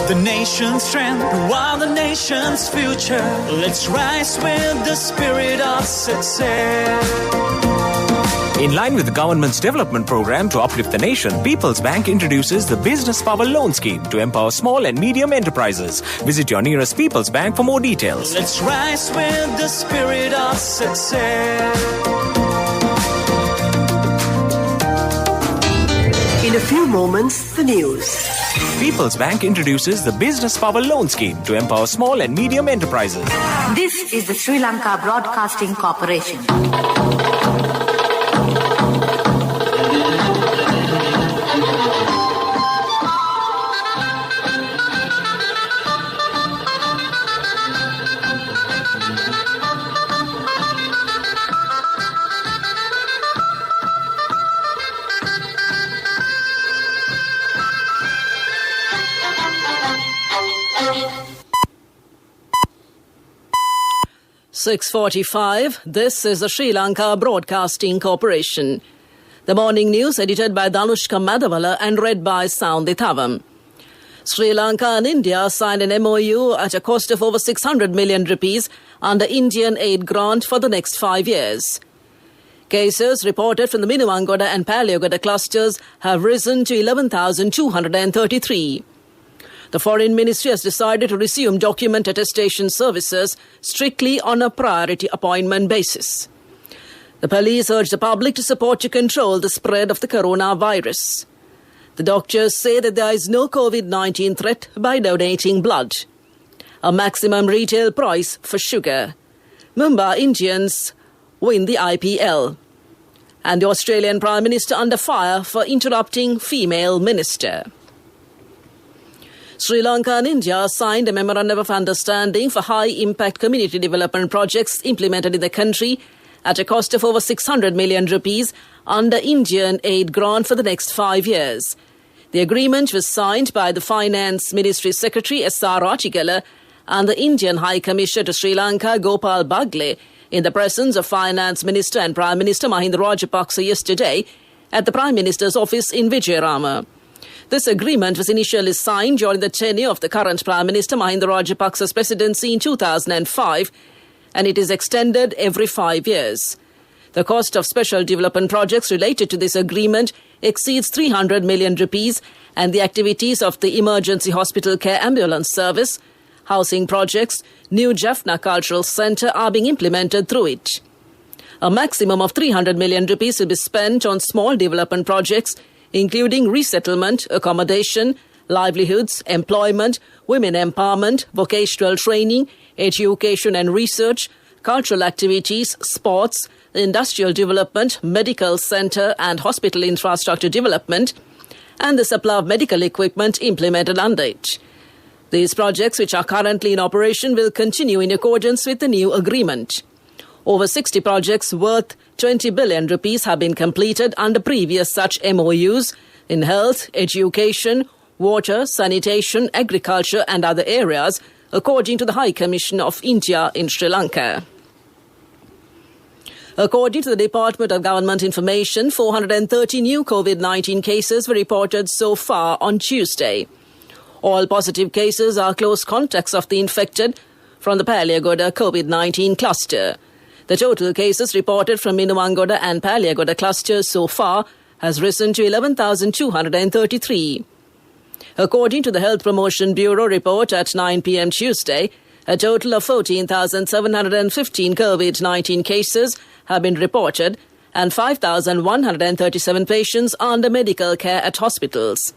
the nation's strength, while the nation's future. Let's rise with the spirit of success. In line with the government's development program to uplift the nation, People's Bank introduces the Business Power Loan Scheme to empower small and medium enterprises. Visit your nearest People's Bank for more details. Let's rise with the spirit of success. In a few moments, the news. People's Bank introduces the Business Power Loan Scheme to empower small and medium enterprises. This is the Sri Lanka Broadcasting Corporation. .45, this is the Sri Lanka Broadcasting Corporation. The morning news edited by Danushka Madhavala and read by Soundi Thavam. Sri Lanka and India signed an MOU at a cost of over 600 million rupees under Indian aid grant for the next 5 years. Cases reported from the Minuwangoda and Palayagoda clusters have risen to 11,233. The Foreign Ministry has decided to resume document attestation services strictly on a priority appointment basis. The police urge the public to support to control the spread of the coronavirus. The doctors say that there is no COVID-19 threat by donating blood. A maximum retail price for sugar. Mumbai Indians win the IPL. And the Australian Prime Minister under fire for interrupting female minister. Sri Lanka and India signed a memorandum of understanding for high-impact community development projects implemented in the country at a cost of over 600 million rupees under Indian aid grant for the next 5 years. The agreement was signed by the Finance Ministry Secretary S.R. Atigala and the Indian High Commissioner to Sri Lanka Gopal Bagle in the presence of Finance Minister and Prime Minister Mahinda Rajapaksa yesterday at the Prime Minister's office in Vijayarama. This agreement was initially signed during the tenure of the current Prime Minister Mahinda Rajapaksa's presidency in 2005, and it is extended every 5 years. The cost of special development projects related to this agreement exceeds 300 million rupees, and the activities of the Emergency Hospital Care Ambulance Service, housing projects, new Jaffna Cultural Centre are being implemented through it. A maximum of 300 million rupees will be spent on small development projects including resettlement, accommodation, livelihoods, employment, women empowerment, vocational training, education and research, cultural activities, sports, industrial development, medical centre and hospital infrastructure development, and the supply of medical equipment implemented under it. These projects, which are currently in operation, will continue in accordance with the new agreement. Over 60 projects worth 20 billion rupees have been completed under previous such MOUs in health, education, water, sanitation, agriculture and other areas, according to the High Commission of India in Sri Lanka. According to the Department of Government Information, 430 new COVID-19 cases were reported so far on Tuesday. All positive cases are close contacts of the infected from the Palayagoda COVID-19 cluster. The total cases reported from Minuwangoda and Palayagoda clusters so far has risen to 11,233. According to the Health Promotion Bureau report at 9 p.m. Tuesday, a total of 14,715 COVID-19 cases have been reported and 5,137 patients are under medical care at hospitals.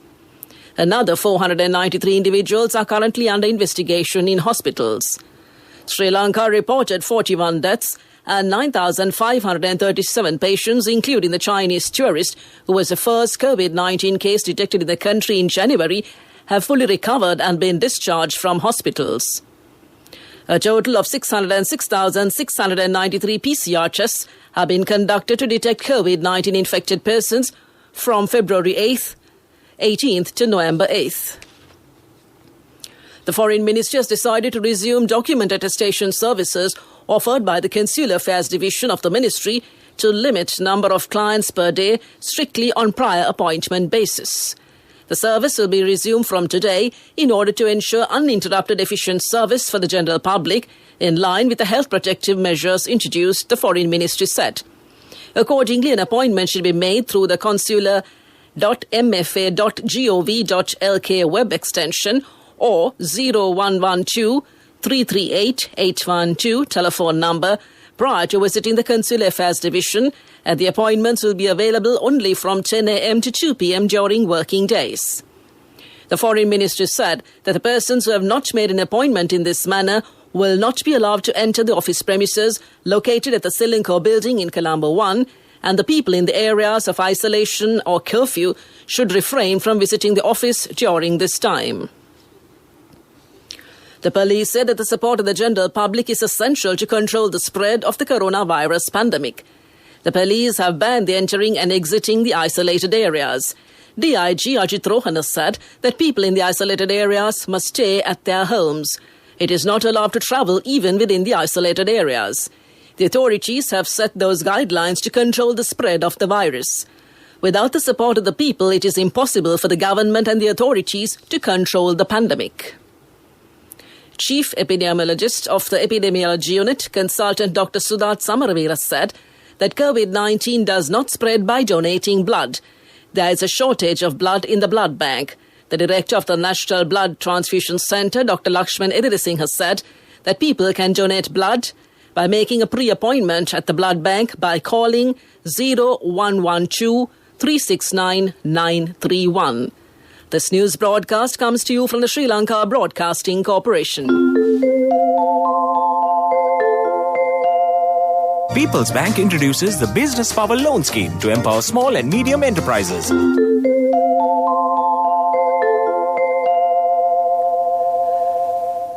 Another 493 individuals are currently under investigation in hospitals. Sri Lanka reported 41 deaths and 9,537 patients, including the Chinese tourist who was the first COVID-19 case detected in the country in January, have fully recovered and been discharged from hospitals. A total of 606,693 PCR tests have been conducted to detect COVID-19 infected persons from February 18th to November 8th. The Foreign Ministry has decided to resume document attestation services offered by the Consular Affairs Division of the Ministry to limit number of clients per day strictly on prior appointment basis. The service will be resumed from today in order to ensure uninterrupted efficient service for the general public in line with the health protective measures introduced, the Foreign Ministry said. Accordingly, an appointment should be made through the consular.mfa.gov.lk web extension or 0112 338 812 telephone number prior to visiting the Consular Affairs Division, and the appointments will be available only from 10 a.m. to 2 p.m. during working days. The Foreign Ministry said that the persons who have not made an appointment in this manner will not be allowed to enter the office premises located at the Silinko building in Colombo 1, and the people in the areas of isolation or curfew should refrain from visiting the office during this time. The police said that the support of the general public is essential to control the spread of the coronavirus pandemic. The police have banned the entering and exiting the isolated areas. DIG Ajit Rohan has said that people in the isolated areas must stay at their homes. It is not allowed to travel even within the isolated areas. The authorities have set those guidelines to control the spread of the virus. Without the support of the people, it is impossible for the government and the authorities to control the pandemic. Chief Epidemiologist of the Epidemiology Unit, Consultant Dr. Sudat Samaravira, said that COVID-19 does not spread by donating blood. There is a shortage of blood in the blood bank. The director of the National Blood Transfusion Centre, Dr. Lakshman Edirisingh, has said that people can donate blood by making a pre-appointment at the blood bank by calling 0112 369 931. This news broadcast comes to you from the Sri Lanka Broadcasting Corporation. People's Bank introduces the Business Power Loan Scheme to empower small and medium enterprises.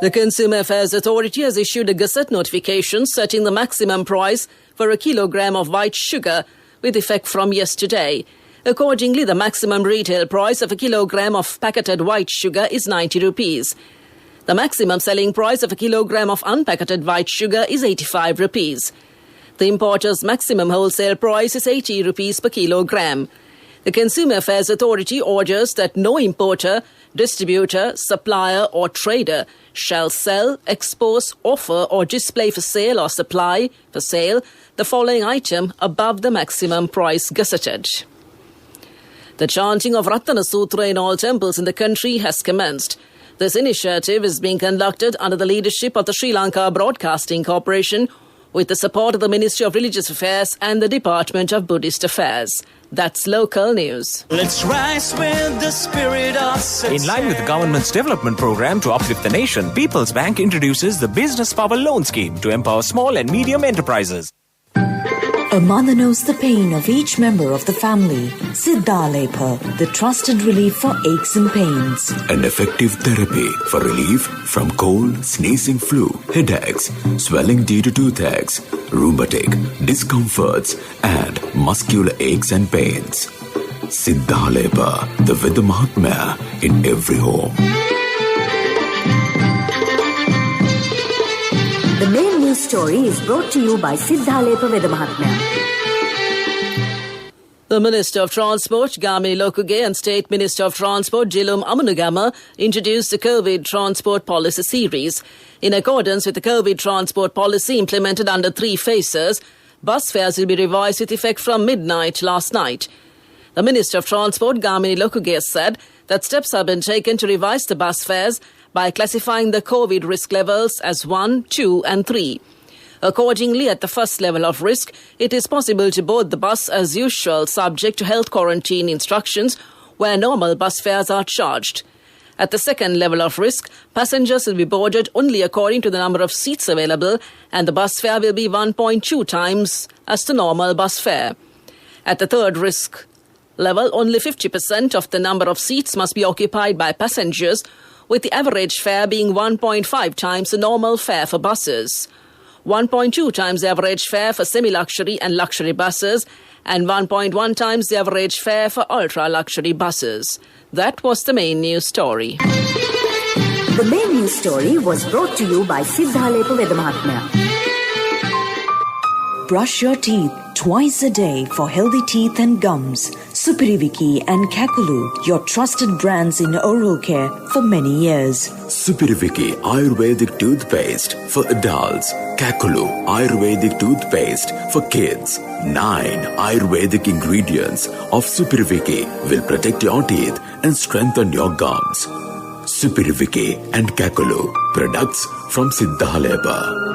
The Consumer Affairs Authority has issued a Gazette notification setting the maximum price for a kilogram of white sugar with effect from yesterday. Accordingly, the maximum retail price of a kilogram of packeted white sugar is 90 rupees. The maximum selling price of a kilogram of unpacketed white sugar is 85 rupees. The importer's maximum wholesale price is 80 rupees per kilogram. The Consumer Affairs Authority orders that no importer, distributor, supplier or trader shall sell, expose, offer or display for sale or supply for sale the following item above the maximum price gazetted. The chanting of Ratana Sutra in all temples in the country has commenced. This initiative is being conducted under the leadership of the Sri Lanka Broadcasting Corporation with the support of the Ministry of Religious Affairs and the Department of Buddhist Affairs. That's local news. Let's rise with the spirit of success. In line with the government's development program to uplift the nation, People's Bank introduces the Business Power Loan Scheme to empower small and medium enterprises. A mother knows the pain of each member of the family. Siddhalepa, the trusted relief for aches and pains. An effective therapy for relief from cold, sneezing, flu, headaches, swelling due to toothaches, rheumatic, discomforts, and muscular aches and pains. Siddhalepa, the Veda Mahatmya in every home. The main news story is brought to you by Siddhalepa Veda Mahatmya. The Minister of Transport, Gamini Lokuge, and State Minister of Transport, Jilum Amunugama, introduced the COVID Transport Policy Series. In accordance with the COVID Transport Policy implemented under 3 phases, bus fares will be revised with effect from midnight last night. The Minister of Transport, Gamini Lokuge, said that steps have been taken to revise the bus fares by classifying the COVID risk levels as 1, 2 and 3. Accordingly, at the first level of risk, it is possible to board the bus as usual subject to health quarantine instructions where normal bus fares are charged. At the second level of risk, passengers will be boarded only according to the number of seats available and the bus fare will be 1.2 times as the normal bus fare. At the third risk level, only 50% of the number of seats must be occupied by passengers, with the average fare being 1.5 times the normal fare for buses, 1.2 times the average fare for semi-luxury and luxury buses, and 1.1 times the average fare for ultra-luxury buses. That was the main news story. The main news story was brought to you by Siddhalepa Veda Mahatmya. Brush your teeth twice a day for healthy teeth and gums. Supiriviki and Kakulu, your trusted brands in oral care for many years. Supiriviki Ayurvedic toothpaste for adults. Kakulu Ayurvedic toothpaste for kids. 9 Ayurvedic ingredients of Supiriviki will protect your teeth and strengthen your gums. Supiriviki and Kakulu, products from Siddhalepha.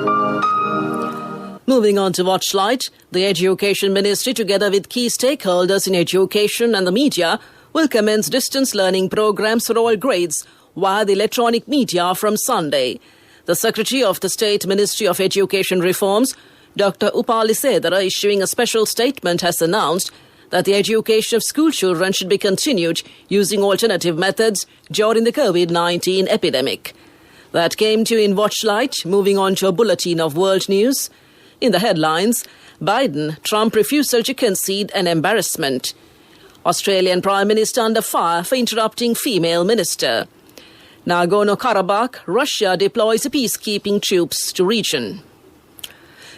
Moving on to Watchlight, the Education Ministry, together with key stakeholders in education and the media, will commence distance learning programs for all grades via the electronic media from Sunday. The Secretary of the State Ministry of Education Reforms, Dr. Upali Sedara, issuing a special statement, has announced that the education of school children should be continued using alternative methods during the COVID-19 epidemic. That came to you in Watchlight. Moving on to a bulletin of world news. In the headlines, Biden-Trump refusal to concede an embarrassment. Australian Prime Minister under fire for interrupting female minister. Nagorno-Karabakh, Russia deploys peacekeeping troops to region.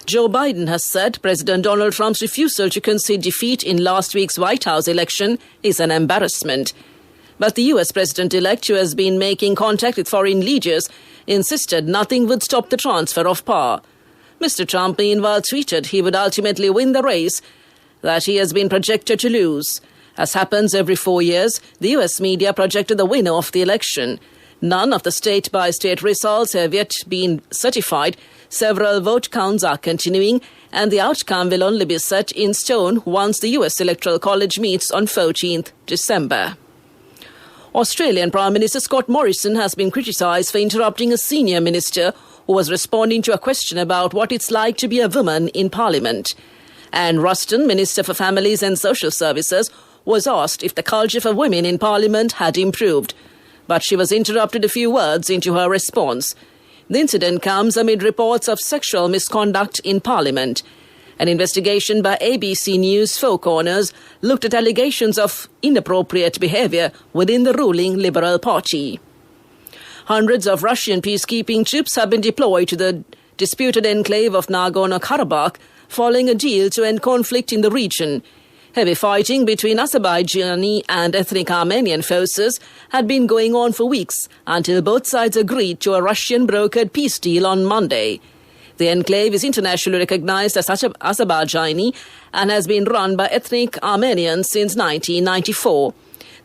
Joe Biden has said President Donald Trump's refusal to concede defeat in last week's White House election is an embarrassment. But the US President-elect, who has been making contact with foreign leaders, insisted nothing would stop the transfer of power. Mr. Trump, meanwhile, tweeted he would ultimately win the race that he has been projected to lose. As happens every 4 years, the US media projected the winner of the election. None of the state-by-state results have yet been certified. Several vote counts are continuing, and the outcome will only be set in stone once the US Electoral College meets on 14th December. Australian Prime Minister Scott Morrison has been criticised for interrupting a senior minister who was responding to a question about what it's like to be a woman in Parliament. Anne Ruston, Minister for Families and Social Services, was asked if the culture for women in Parliament had improved, but she was interrupted a few words into her response. The incident comes amid reports of sexual misconduct in Parliament. An investigation by ABC News Four Corners looked at allegations of inappropriate behaviour within the ruling Liberal Party. Hundreds of Russian peacekeeping troops have been deployed to the disputed enclave of Nagorno-Karabakh following a deal to end conflict in the region. Heavy fighting between Azerbaijani and ethnic Armenian forces had been going on for weeks until both sides agreed to a Russian-brokered peace deal on Monday. The enclave is internationally recognized as Azerbaijani and has been run by ethnic Armenians since 1994.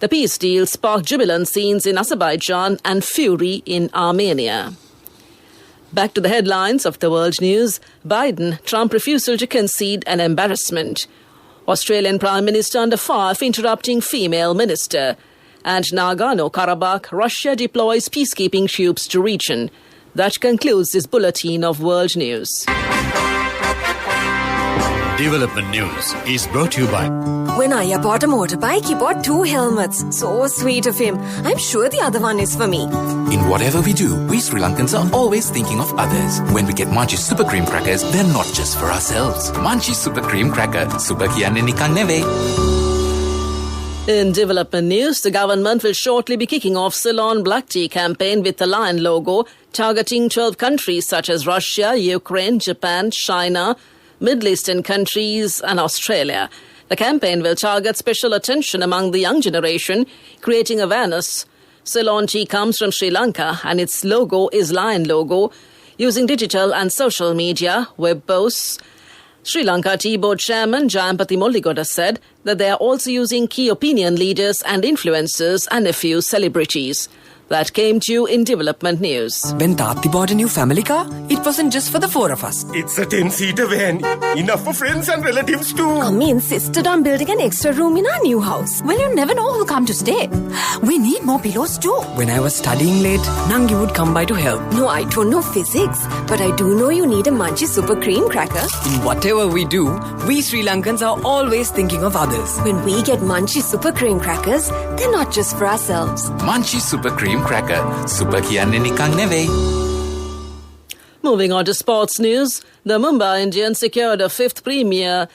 The peace deal sparked jubilant scenes in Azerbaijan and fury in Armenia. Back to the headlines of the world news. Biden-Trump refusal to concede an embarrassment. Australian Prime Minister under fire for interrupting female minister. And Nagorno-Karabakh, Russia deploys peacekeeping troops to region. That concludes this bulletin of world news. Development News is brought to you by... When Aya bought a motorbike, he bought 2 helmets. So sweet of him. I'm sure the other one is for me. In whatever we do, we Sri Lankans are always thinking of others. When we get Munchie Super Cream Crackers, they're not just for ourselves. Munchie Super Cream Cracker. Super kiyanne nikan neveyi. In development news, the government will shortly be kicking off Ceylon Black Tea campaign with the lion logo, targeting 12 countries such as Russia, Ukraine, Japan, China, Middle Eastern countries and Australia. The campaign will target special attention among the young generation, creating awareness. Ceylon tea comes from Sri Lanka and its logo is lion logo. Using digital and social media, web posts, Sri Lanka Tea Board Chairman Jayampati Molligoda said that they are also using key opinion leaders and influencers and a few celebrities. That came to you in development news. When Tati bought a new family car, it wasn't just for the 4 of us. It's a 10-seater van. Enough for friends and relatives too. Mummy insisted on building an extra room in our new house. Well, you never know who'll come to stay. We need more pillows too. When I was studying late, Nangi would come by to help. No, I don't know physics, but I do know you need a Munchie Super Cream Cracker. In whatever we do, we Sri Lankans are always thinking of others. When we get Munchie Super Cream Crackers, they're not just for ourselves. Munchie Super Cream Cracker. Super kiyanne nikan neveyi. Moving on to sports news, the Mumbai Indians secured a 5th Premier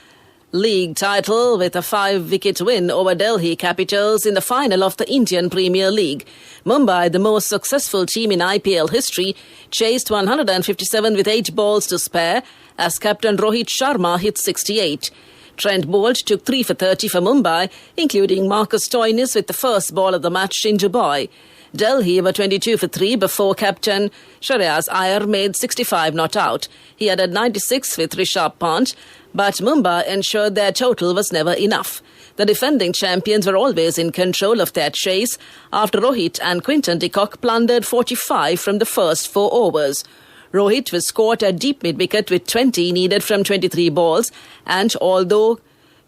League title with a 5-wicket win over Delhi Capitals in the final of the Indian Premier League. Mumbai, the most successful team in IPL history, chased 157 with 8 balls to spare as captain Rohit Sharma hit 68. Trent Boult took 3 for 30 for Mumbai, including Marcus Stoinis with the first ball of the match in Dubai. Delhi were 22 for 3 before captain Shreyas Iyer made 65 not out. He added 96 with Rishabh Pant, but Mumbai ensured their total was never enough. The defending champions were always in control of their chase after Rohit and Quinton de Kock plundered 45 from the first 4 overs. Rohit was caught at deep mid-wicket with 20 needed from 23 balls, and although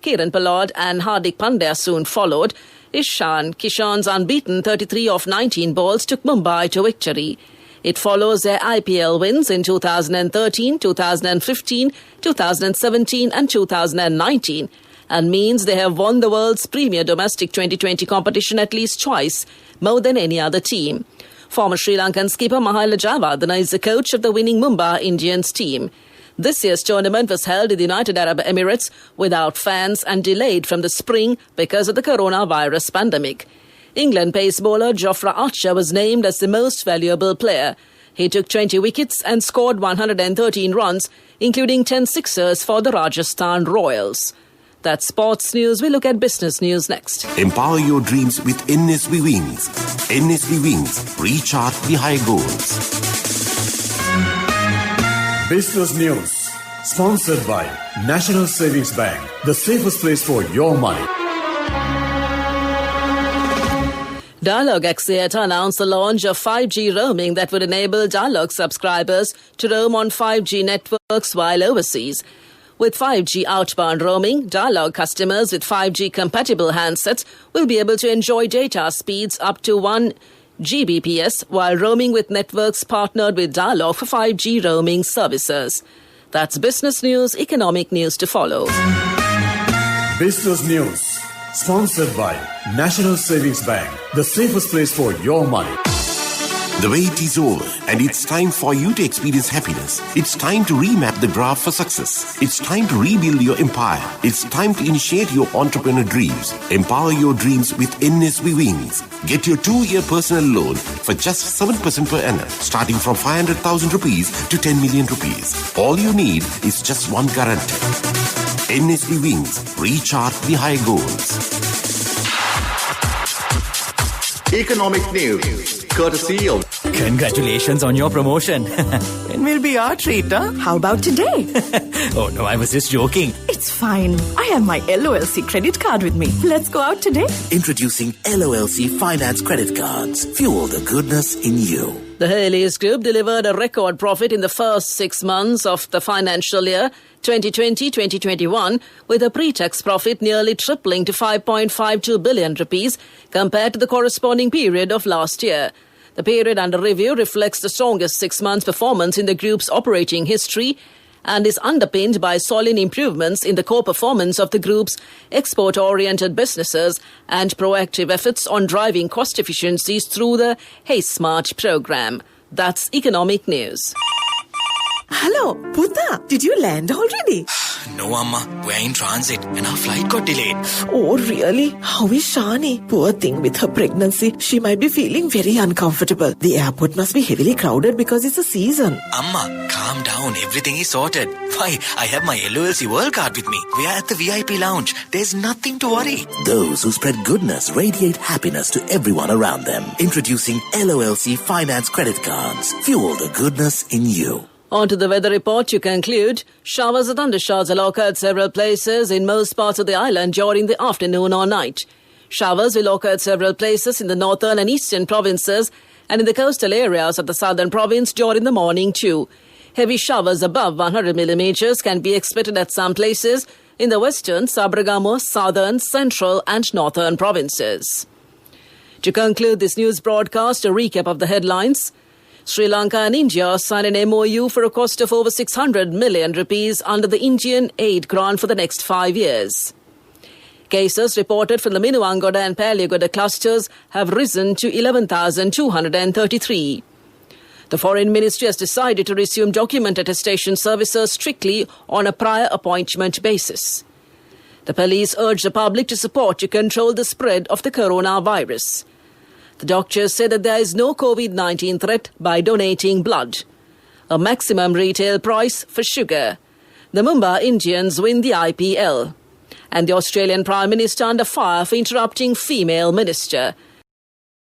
Kieran Pollard and Hardik Pandya soon followed, Ishan Kishan's unbeaten 33 of 19 balls took Mumbai to victory. It follows their IPL wins in 2013, 2015, 2017 and 2019 and means they have won the world's premier domestic 2020 competition at least twice, more than any other team. Former Sri Lankan skipper Mahela Jayawardena is the coach of the winning Mumbai Indians team. This year's tournament was held in the United Arab Emirates without fans and delayed from the spring because of the coronavirus pandemic. England pace bowler Jofra Archer was named as the most valuable player. He took 20 wickets and scored 113 runs, including 10 sixers for the Rajasthan Royals. That's sports news. We look at business news next. Empower your dreams with NSB Wings. NSB Wings. Recharge the high goals. Business News, sponsored by National Savings Bank, the safest place for your money. Dialog Axiata announced the launch of 5G roaming that would enable Dialog subscribers to roam on 5G networks while overseas. With 5G outbound roaming, Dialog customers with 5G-compatible handsets will be able to enjoy data speeds up to 1 Gbps while roaming with networks partnered with Dialog for 5G roaming services. That's business news, economic news to follow. Business News, sponsored by National Savings Bank, the safest place for your money. The wait is over and it's time for you to experience happiness. It's time to remap the graph for success. It's time to rebuild your empire. It's time to initiate your entrepreneur dreams. Empower your dreams with NSB Wings. Get your 2-year personal loan for just 7% per annum, starting from 500,000 rupees to 10 million rupees. All you need is just one guarantee. NSB Wings. Recharge the high goals. Economic news, courtesy of... Congratulations on your promotion. It will be our treat, huh? How about today? Oh no, I was just joking. It's fine. I have my LOLC credit card with me. Let's go out today. Introducing LOLC Finance Credit Cards. Fuel the goodness in you. The Hayleys Group delivered a record profit in the first 6 months of the financial year 2020-2021, with a pre-tax profit nearly tripling to 5.52 billion rupees compared to the corresponding period of last year. The period under review reflects the strongest 6 months performance in the group's operating history and is underpinned by solid improvements in the core performance of the group's export-oriented businesses and proactive efforts on driving cost efficiencies through the Hey Smart program. That's economic news. Hello, Buddha. Did you land already? No, Amma. We're in transit and our flight got delayed. Oh, really? How is Shani? Poor thing with her pregnancy. She might be feeling very uncomfortable. The airport must be heavily crowded because it's a season. Amma, calm down. Everything is sorted. Why, I have my LOLC World Card with me. We are at the VIP lounge. There's nothing to worry. Those who spread goodness radiate happiness to everyone around them. Introducing LOLC Finance Credit Cards. Fuel the goodness in you. On to the weather report to conclude. Showers and thundershowers will occur at several places in most parts of the island during the afternoon or night. Showers will occur at several places in the northern and eastern provinces and in the coastal areas of the southern province during the morning too. Heavy showers above 100 millimeters can be expected at some places in the western, Sabragamo, southern, central and northern provinces. To conclude this news broadcast, a recap of the headlines. Sri Lanka and India signed an MOU for a cost of over 600 million rupees under the Indian aid grant for the next 5 years. Cases reported from the Minuangoda and Paliagoda clusters have risen to 11,233. The Foreign Ministry has decided to resume document attestation services strictly on a prior appointment basis. The police urge the public to support to control the spread of the coronavirus. The doctors say that there is no COVID-19 threat by donating blood. A maximum retail price for sugar. The Mumbai Indians win the IPL. And the Australian Prime Minister under fire for interrupting female minister.